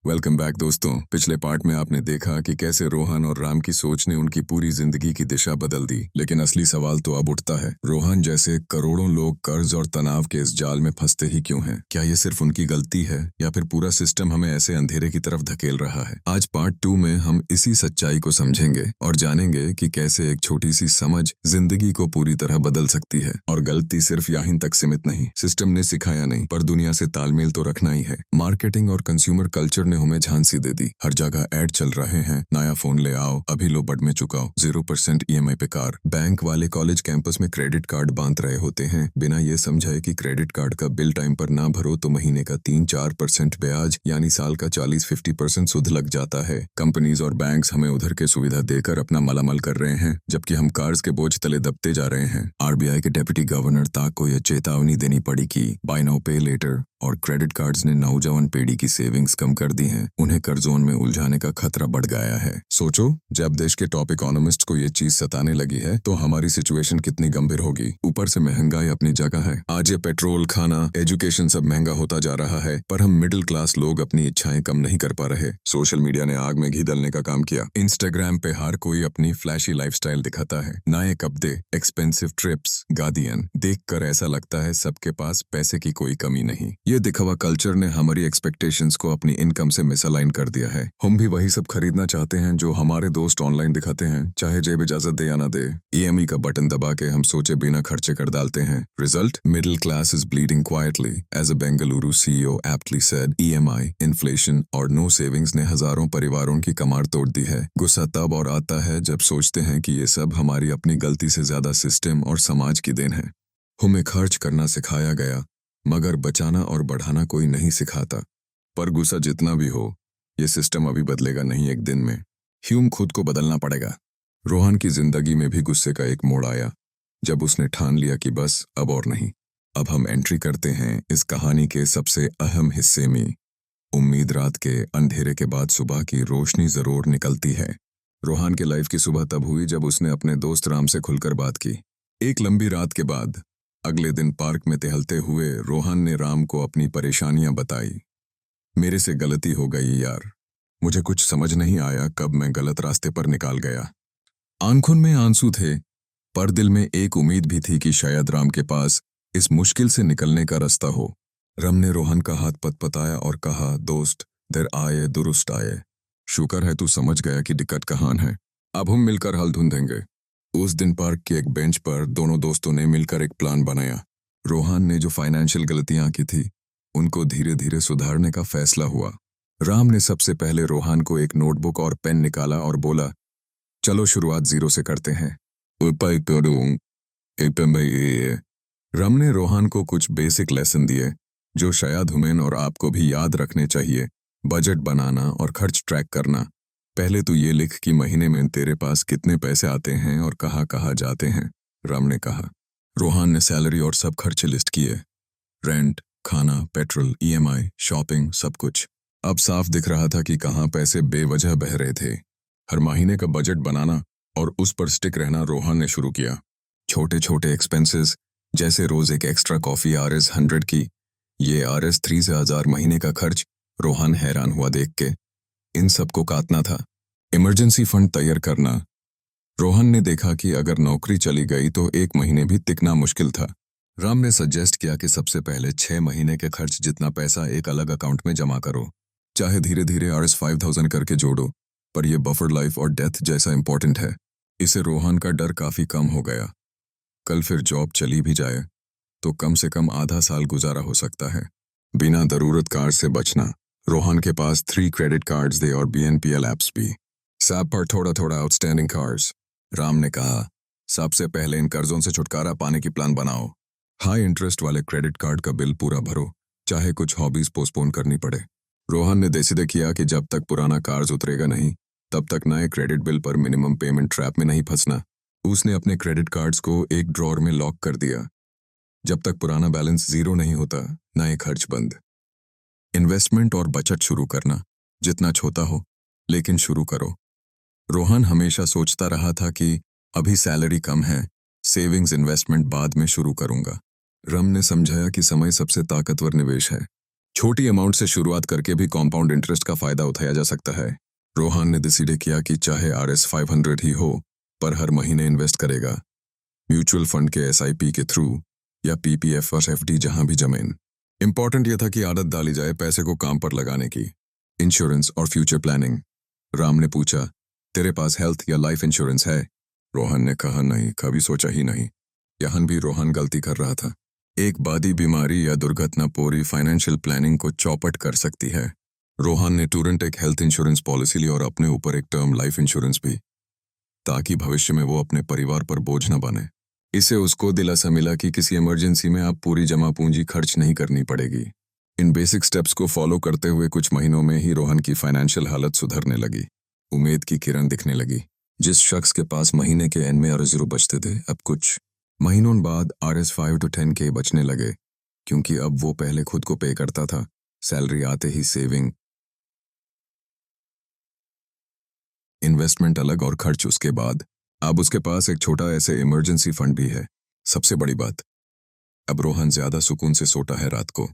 Welcome back दोस्तों। पिछले part में आपने देखा कि कैसे रोहन और राम की सोच ने उनकी पूरी जिंदगी की दिशा बदल दी। लेकिन असली सवाल तो अब उठता है, रोहन जैसे करोड़ों लोग कर्ज और तनाव के इस जाल में फंसते ही क्यों हैं? क्या ये सिर्फ उनकी गलती है या फिर पूरा सिस्टम हमें ऐसे अंधेरे की तरफ धकेल रहा है? आज पार्ट 2 में हम इसी सच्चाई को समझेंगे और जानेंगे कि कैसे एक छोटी सी समझ जिंदगी को पूरी तरह बदल सकती है। और गलती सिर्फ यहाँ तक सीमित नहीं, सिस्टम ने सिखाया नहीं पर दुनिया से तालमेल तो रखना ही है। मार्केटिंग और कंज्यूमर कल्चर ने हमें झांसी दे दी। हर जगह ऐड चल रहे हैं, नया फोन ले आओ, अभी लो बड में चुकाओ, 0% EMI पे कार। बैंक वाले कॉलेज कैंपस में क्रेडिट कार्ड बांध रहे होते हैं बिना ये समझाए कि क्रेडिट कार्ड का बिल टाइम पर ना भरो तो महीने का 3-4% ब्याज यानी साल का 40-50% सुध लग जाता है। कंपनीज और बैंक्स हमें उधर के सुविधा देकर अपना मालामाल कर रहे हैं जबकि हम कर्ज के बोझ तले दबते जा रहे हैं। RBI के डेप्यूटी गवर्नर ताक को यह चेतावनी देनी पड़ी कि बाय नाउ पे लेटर और क्रेडिट कार्ड्स ने नौजवान पीढ़ी की सेविंग्स कम कर दी हैं। उन्हें कर्जों में उलझाने का खतरा बढ़ गया है। सोचो, जब देश के टॉप इकोनॉमिस्ट को ये चीज सताने लगी है तो हमारी सिचुएशन कितनी गंभीर होगी। ऊपर से महंगाई अपनी जगह है, आज ये पेट्रोल, खाना, एजुकेशन सब महंगा होता जा रहा है पर हम मिडिल क्लास लोग अपनी इच्छाएं कम नहीं कर पा रहे। सोशल मीडिया ने आग में घी डालने का काम किया। इंस्टाग्राम पे हर कोई अपनी फ्लैशी लाइफस्टाइल दिखाता है, नए कपड़े, एक्सपेंसिव ट्रिप्स, गाड़ियां। देखकर ऐसा लगता है सबके पास पैसे की कोई कमी नहीं। ये दिखावा कल्चर ने हमारी एक्सपेक्टेशंस को अपनी इनकम से मिसअलाइन कर दिया है। हम भी वही सब खरीदना चाहते हैं जो हमारे दोस्त ऑनलाइन दिखाते हैं, चाहे जेब इजाजत दे या ना दे। EMI का बटन दबा के हम सोचे बिना खर्चे कर डालते हैं। Result, middle class is bleeding quietly. As a Bengaluru CEO aptly said, EMI, inflation और नो सेविंग्स ने हजारों परिवारों की कमर तोड़ दी है। गुस्सा तब और आता है जब सोचते हैं कि ये सब हमारी अपनी गलती से ज्यादा सिस्टम और समाज की देन है। हमें खर्च करना सिखाया गया मगर बचाना और बढ़ाना कोई नहीं सिखाता। पर गुस्सा जितना भी हो, ये सिस्टम अभी बदलेगा नहीं एक दिन में। ह्यूम खुद को बदलना पड़ेगा। रोहन की जिंदगी में भी गुस्से का एक मोड़ आया जब उसने ठान लिया कि बस अब और नहीं। अब हम एंट्री करते हैं इस कहानी के सबसे अहम हिस्से में। उम्मीद रात के अंधेरे के बाद सुबह की रोशनी जरूर निकलती है। रोहन की लाइफ की सुबह तब हुई जब उसने अपने दोस्त राम से खुलकर बात की। एक लंबी रात के बाद अगले दिन पार्क में टहलते हुए रोहन ने राम को अपनी परेशानियां बताई। मेरे से गलती हो गई यार, मुझे कुछ समझ नहीं आया कब मैं गलत रास्ते पर निकाल गया। आंखों में आंसू थे पर दिल में एक उम्मीद भी थी कि शायद राम के पास इस मुश्किल से निकलने का रास्ता हो। राम ने रोहन का हाथ पटपटाया और कहा, दोस्त, देर आए दुरुस्त आए। शुक्र है तू समझ गया कि दिक्कत कहाँ है। अब हम मिलकर हल ढूंढेंगे। उस दिन पार्क के एक बेंच पर दोनों दोस्तों ने मिलकर एक प्लान बनाया। रोहन ने जो फाइनेंशियल गलतियां की थी उनको धीरे धीरे सुधारने का फैसला हुआ। राम ने सबसे पहले रोहन को एक नोटबुक और पेन निकाला और बोला, चलो शुरुआत 0 से करते हैं। राम ने रोहन को कुछ बेसिक लेसन दिए जो शायद हुमैन और आपको भी याद रखने चाहिए। बजट बनाना और खर्च ट्रैक करना। पहले तो ये लिख कि महीने में तेरे पास कितने पैसे आते हैं और कहाँ कहाँ जाते हैं, राम ने कहा। रोहन ने सैलरी और सब खर्चे लिस्ट किए, रेंट, खाना, पेट्रोल, EMI, शॉपिंग, सब कुछ। अब साफ दिख रहा था कि कहाँ पैसे बेवजह बह रहे थे। हर महीने का बजट बनाना और उस पर स्टिक रहना रोहन ने शुरू किया। छोटे छोटे एक्सपेंसेस जैसे रोज एक एक्स्ट्रा कॉफी RS 100 की, ये RS 3 से 1000 महीने का खर्च। रोहन हैरान हुआ देख के। इन सबको काटना था। इमरजेंसी फंड तैयार करना। रोहन ने देखा कि अगर नौकरी चली गई तो एक महीने भी टिकना मुश्किल था। राम ने सजेस्ट किया कि सबसे पहले 6 महीने के खर्च जितना पैसा एक अलग अकाउंट में जमा करो, चाहे धीरे धीरे RS 5000 करके जोड़ो, पर यह बफर लाइफ और डेथ जैसा इंपॉर्टेंट है। इससे रोहन का डर काफी कम हो गया। कल फिर जॉब चली भी जाए तो कम से कम आधा साल गुजारा हो सकता है। बिना जरूरत कार्ड से बचना। रोहन के पास 3 क्रेडिट कार्ड्स थे और BNPL ऐप्स भी। सब पर थोड़ा थोड़ा आउटस्टैंडिंग कार्ड्स। राम ने कहा, सबसे पहले इन कर्जों से छुटकारा पाने की प्लान बनाओ। हाई इंटरेस्ट वाले क्रेडिट कार्ड का बिल पूरा भरो, चाहे कुछ हॉबीज पोस्टपोन करनी पड़े। रोहन ने डिसाइड किया कि जब तक पुराना कार्ड उतरेगा नहीं तब तक नए क्रेडिट बिल पर मिनिमम पेमेंट ट्रैप में नहीं फंसना। उसने अपने क्रेडिट कार्ड्स को एक ड्रॉर में लॉक कर दिया। जब तक पुराना बैलेंस 0 नहीं होता, नए खर्च बंद। इन्वेस्टमेंट और बचत शुरू करना, जितना छोटा हो लेकिन शुरू करो। रोहन हमेशा सोचता रहा था कि अभी सैलरी कम है, सेविंग्स इन्वेस्टमेंट बाद में शुरू करूंगा। राम ने समझाया कि समय सबसे ताकतवर निवेश है। छोटी अमाउंट से शुरुआत करके भी कंपाउंड इंटरेस्ट का फायदा उठाया जा सकता है। रोहन ने डिसाइड किया कि चाहे RS 500 ही हो, पर हर महीने इन्वेस्ट करेगा, म्यूचुअल फंड के SIP के थ्रू या PPF और FD जहां भी जमीन। इंपॉर्टेंट यह था कि आदत डाली जाए पैसे को काम पर लगाने की। इंश्योरेंस और फ्यूचर प्लानिंग। राम ने पूछा, तेरे पास हेल्थ या लाइफ इंश्योरेंस है? रोहन ने कहा, नहीं, कभी सोचा ही नहीं। यहाँ भी रोहन गलती कर रहा था। एक बादी बीमारी या दुर्घटना पूरी फाइनेंशियल प्लानिंग को चौपट कर सकती है। रोहन ने तुरंत एक हेल्थ इंश्योरेंस पॉलिसी ली और अपने ऊपर एक टर्म लाइफ इंश्योरेंस भी, ताकि भविष्य में वो अपने परिवार पर बोझ न बने। इससे उसको दिलासा मिला कि किसी इमरजेंसी में आप पूरी जमा पूंजी खर्च नहीं करनी पड़ेगी। इन बेसिक स्टेप्स को फॉलो करते हुए कुछ महीनों में ही रोहन की फाइनेंशियल हालत सुधरने लगी। उम्मीद की किरण दिखने लगी। जिस शख्स के पास महीने के एंड में RS0 बचते थे, अब कुछ महीनों बाद RS 5 to 10K बचने लगे, क्योंकि अब वो पहले खुद को पे करता था। सैलरी आते ही सेविंग, इन्वेस्टमेंट अलग और खर्च उसके बाद। अब उसके पास एक छोटा ऐसे इमरजेंसी फंड भी है। सबसे बड़ी बात, अब रोहन ज्यादा सुकून से सोता है रात को।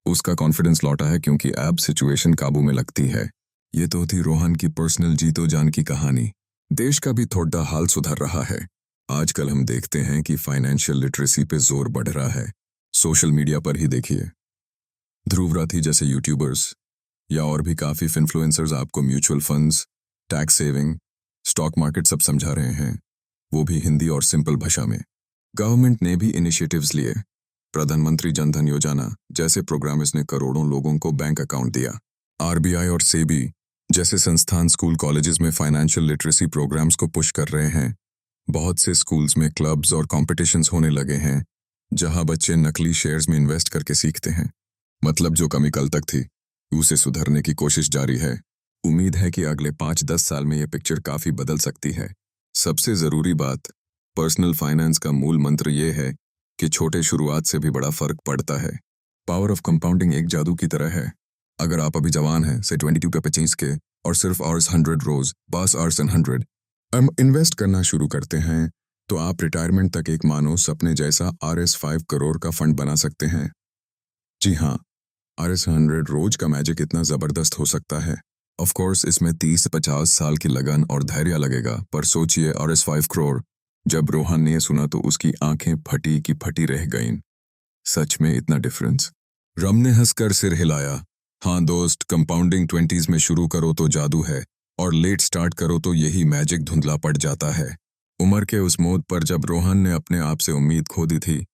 उसका कॉन्फिडेंस लौटा है क्योंकि अब सिचुएशन काबू में लगती है। ये तो थी रोहन की पर्सनल जीतो जान की कहानी। देश का भी थोड़ा हाल सुधर रहा है। आजकल हम देखते हैं कि फाइनेंशियल लिटरेसी पे जोर बढ़ रहा है। सोशल मीडिया पर ही देखिए, ध्रुव राठी जैसे यूट्यूबर्स या और भी काफी इन्फ्लुएंसर्स आपको mutual funds, tax saving, stock market सब समझा रहे हैं, वो भी हिंदी और सिंपल भाषा में। गवर्नमेंट ने भी इनिशिएटिव्स लिए। प्रधानमंत्री जनधन योजना जैसे प्रोग्राम ने करोड़ों लोगों को बैंक अकाउंट दिया। RBI और सेबी जैसे संस्थान स्कूल कॉलेजेस में फाइनेंशियल लिटरेसी प्रोग्राम्स को पुश कर रहे हैं। बहुत से स्कूल्स में क्लब्स और कॉम्पिटिशन्स होने लगे हैं, जहां बच्चे नकली शेयर्स में इन्वेस्ट करके सीखते हैं। मतलब जो कमी कल तक थी, उसे सुधारने की कोशिश जारी है। उम्मीद है कि अगले 5-10 साल में यह पिक्चर काफी बदल सकती है। सबसे जरूरी बात, पर्सनल फाइनेंस का मूल मंत्र ये है कि छोटे शुरुआत से भी बड़ा फर्क पड़ता है। पावर ऑफ कंपाउंडिंग एक जादू की तरह है। अगर आप अभी जवान हैं, से 22 पे 25 के, और सिर्फ RS 100 रोज, बस RS 100 हम इन्वेस्ट करना शुरू करते हैं, तो आप रिटायरमेंट तक एक मानो सपने जैसा RS 5 करोड़ का फंड बना सकते हैं। जी हाँ, RS 100 रोज का मैजिक इतना जबरदस्त हो सकता है। ऑफ कोर्स इसमें 30-50 साल की लगन और धैर्य लगेगा, पर सोचिए RS 5 करोड़। जब रोहन ने सुना तो उसकी आंखें फटी की फटी रह गईं। सच में इतना डिफरेंस? रम ने हंसकर सिर हिलाया। हाँ दोस्त, कंपाउंडिंग 20s में शुरू करो तो जादू है, और लेट स्टार्ट करो तो यही मैजिक धुंधला पड़ जाता है। उम्र के उस मोड़ पर जब रोहन ने अपने आप से उम्मीद खो दी थी,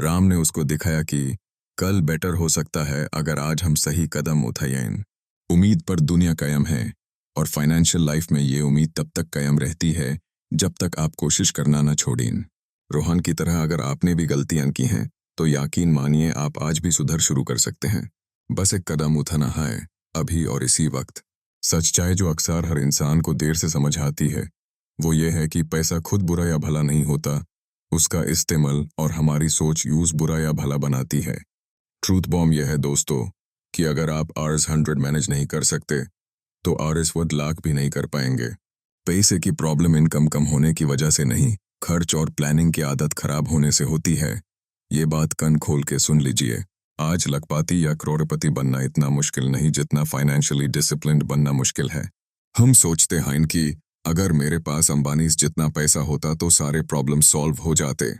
राम ने उसको दिखाया कि कल बेटर हो सकता है अगर आज हम सही कदम उठाएं। उम्मीद पर दुनिया कायम है, और फाइनेंशियल लाइफ में ये उम्मीद तब तक कायम रहती है जब तक आप कोशिश करना न छोड़ें। रोहन की तरह अगर आपने भी गलतियां की हैं, तो यकीन मानिए आप आज भी सुधर शुरू कर सकते हैं। बस एक कदम उठाना है, अभी और इसी वक्त। सच्चाई जो अक्सर हर इंसान को देर से समझ आती है, वो ये है कि पैसा खुद बुरा या भला नहीं होता, उसका इस्तेमाल और हमारी सोच यूज बुरा या भला बनाती है। ट्रूथ बॉम्ब यह है दोस्तों, कि अगर आप RS 100 मैनेज नहीं कर सकते, तो RS 1 लाख भी नहीं कर पाएंगे। पैसे की प्रॉब्लम इनकम कम होने की वजह से नहीं, खर्च और प्लानिंग की आदत खराब होने से होती है। ये बात कान खोल के सुन लीजिए। आज लखपति या करोड़पति बनना इतना मुश्किल नहीं जितना फाइनेंशियली डिसिप्लिन्ड बनना मुश्किल है। हम सोचते हैं कि अगर मेरे पास अंबानीस जितना पैसा होता तो सारे प्रॉब्लम सॉल्व हो जाते,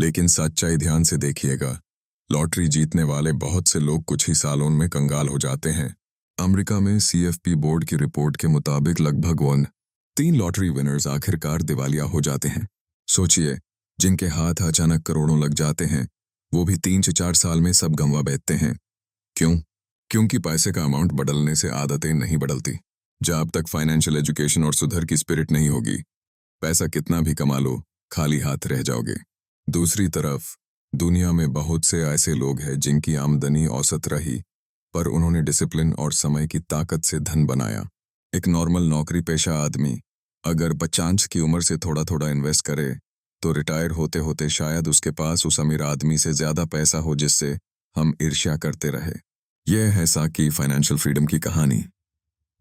लेकिन सच्चाई ध्यान से देखिएगा। लॉटरी जीतने वाले बहुत से लोग कुछ ही सालों में कंगाल हो जाते हैं। अमेरिका में CFP बोर्ड की रिपोर्ट के मुताबिक लगभग 3 लॉटरी विनर्स आखिरकार दिवालिया हो जाते हैं। सोचिए, जिनके हाथ अचानक करोड़ों लग जाते हैं, वो भी 3 से 4 साल में सब गंवा बैठते हैं। क्यों? क्योंकि पैसे का अमाउंट बदलने से आदतें नहीं बदलती। जब तक फाइनेंशियल एजुकेशन और सुधर की स्पिरिट नहीं होगी, पैसा कितना भी कमा लो, खाली हाथ रह जाओगे। दूसरी तरफ दुनिया में बहुत से ऐसे लोग हैं जिनकी आमदनी औसत रही, पर उन्होंने डिसिप्लिन और समय की ताकत से धन बनाया। एक नॉर्मल नौकरी पेशा आदमी अगर 50 की उम्र से थोड़ा थोड़ा इन्वेस्ट करे, तो रिटायर होते होते शायद उसके पास उस अमीर आदमी से ज्यादा पैसा हो जिससे हम ईर्ष्या करते रहे। यह है साकी फाइनेंशियल फ्रीडम की कहानी,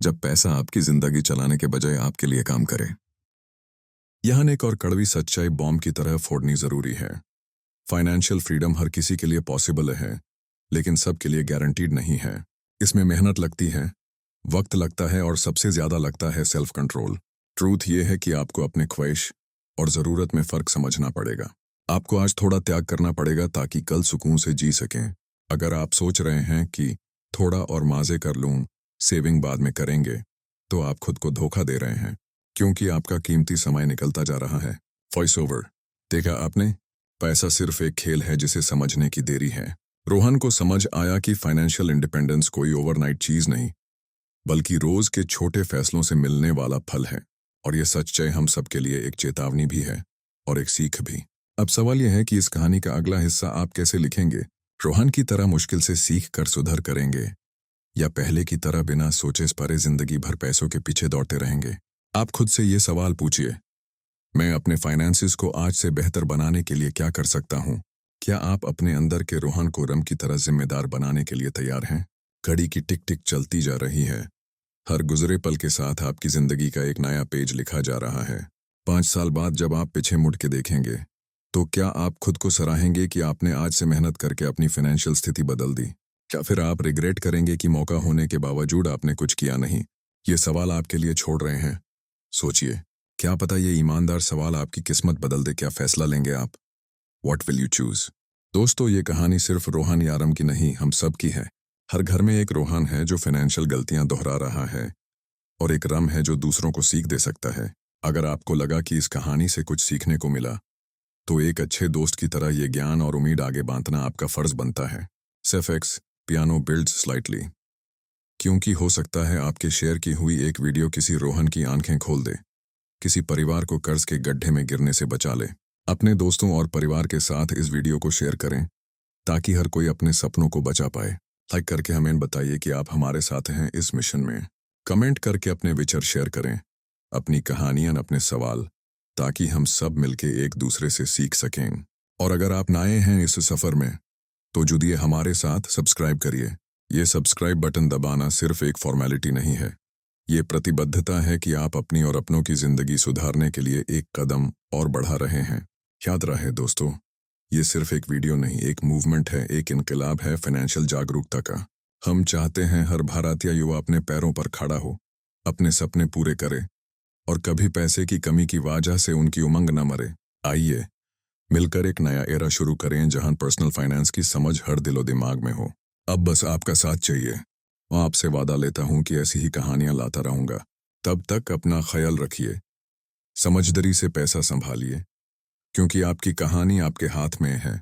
जब पैसा आपकी जिंदगी चलाने के बजाय आपके लिए काम करे। यहाँ एक और कड़वी सच्चाई बॉम्ब की तरह फोड़नी जरूरी है। फाइनेंशियल फ्रीडम हर किसी के लिए पॉसिबल है, लेकिन सबके लिए गारंटीड नहीं है। इसमें मेहनत लगती है, वक्त लगता है और सबसे ज़्यादा लगता है सेल्फ कंट्रोल। ट्रूथ ये है कि आपको अपने ख्वाहिश और ज़रूरत में फ़र्क समझना पड़ेगा। आपको आज थोड़ा त्याग करना पड़ेगा ताकि कल सुकून से जी सकें। अगर आप सोच रहे हैं कि थोड़ा और माज़े कर लूँ, सेविंग बाद में करेंगे, तो आप खुद को धोखा दे रहे हैं, क्योंकि आपका कीमती समय निकलता जा रहा है। Voice over. देखा आपने? पैसा सिर्फ एक खेल है जिसे समझने की देरी है। रोहन को समझ आया कि फाइनेंशियल इंडिपेंडेंस कोई ओवरनाइट चीज़ नहीं, बल्कि रोज़ के छोटे फैसलों से मिलने वाला फल है। और ये सच्चाई हम सबके लिए एक चेतावनी भी है और एक सीख भी। अब सवाल यह है कि इस कहानी का अगला हिस्सा आप कैसे लिखेंगे? रोहन की तरह मुश्किल से सीख कर सुधर करेंगे, या पहले की तरह बिना सोचे परे जिंदगी भर पैसों के पीछे दौड़ते रहेंगे? आप खुद से ये सवाल पूछिए। मैं अपने फाइनेंसिस को आज से बेहतर बनाने के लिए क्या कर सकता हूँ? क्या आप अपने अंदर के रोहन को रम की तरह जिम्मेदार बनाने के लिए तैयार हैं? घड़ी की टिक टिक चलती जा रही है। हर गुजरे पल के साथ आपकी जिंदगी का एक नया पेज लिखा जा रहा है। 5 साल बाद जब आप पीछे मुड़ के देखेंगे, तो क्या आप खुद को सराहेंगे कि आपने आज से मेहनत करके अपनी फाइनेंशियल स्थिति बदल दी? क्या फिर आप रिग्रेट करेंगे कि मौका होने के बावजूद आपने कुछ किया नहीं? ये सवाल आपके लिए छोड़ रहे हैं। सोचिए, क्या पता ये ईमानदार सवाल आपकी किस्मत बदल दे। क्या फैसला लेंगे आप? What will you choose? दोस्तों, ये कहानी सिर्फ रोहन या रम की नहीं, हम सब की है। हर घर में एक रोहन है जो फाइनेंशियल गलतियां दोहरा रहा है, और एक रम है जो दूसरों को सीख दे सकता है। अगर आपको लगा कि इस कहानी से कुछ सीखने को मिला, तो एक अच्छे दोस्त की तरह ये ज्ञान और उम्मीद आगे बांटना आपका फर्ज बनता है। सेफेक्स पियानो बिल्ड्स स्लाइटली, क्योंकि हो सकता है आपके शेयर की हुई एक वीडियो किसी रोहन की आंखें खोल दे, किसी परिवार को कर्ज के गड्ढे में गिरने से बचा ले। अपने दोस्तों और परिवार के साथ इस वीडियो को शेयर करें, ताकि हर कोई अपने सपनों को बचा पाए। लाइक करके हमें बताइए कि आप हमारे साथ हैं इस मिशन में। कमेंट करके अपने विचार शेयर करें, अपनी कहानियां, अपने सवाल, ताकि हम सब मिलके एक दूसरे से सीख सकें। और अगर आप नए हैं इस सफ़र में, तो जुड़िए हमारे साथ, सब्सक्राइब करिए। ये सब्सक्राइब बटन दबाना सिर्फ एक फॉर्मेलिटी नहीं है, ये प्रतिबद्धता है कि आप अपनी और अपनों की ज़िंदगी सुधारने के लिए एक कदम और बढ़ा रहे हैं। याद रहे दोस्तों, ये सिर्फ एक वीडियो नहीं, एक मूवमेंट है, एक इनकलाब है फाइनेंशियल जागरूकता का। हम चाहते हैं हर भारतीय युवा अपने पैरों पर खड़ा हो, अपने सपने पूरे करे, और कभी पैसे की कमी की वजह से उनकी उमंग न मरे। आइए मिलकर एक नया एरा शुरू करें जहां पर्सनल फाइनेंस की समझ हर दिलो दिमाग में हो। अब बस आपका साथ चाहिए। मैं आपसे वादा लेता हूं कि ऐसी ही कहानियां लाता रहूंगा। तब तक अपना ख्याल रखिए, समझदारी से पैसा संभालिए, क्योंकि आपकी कहानी आपके हाथ में है।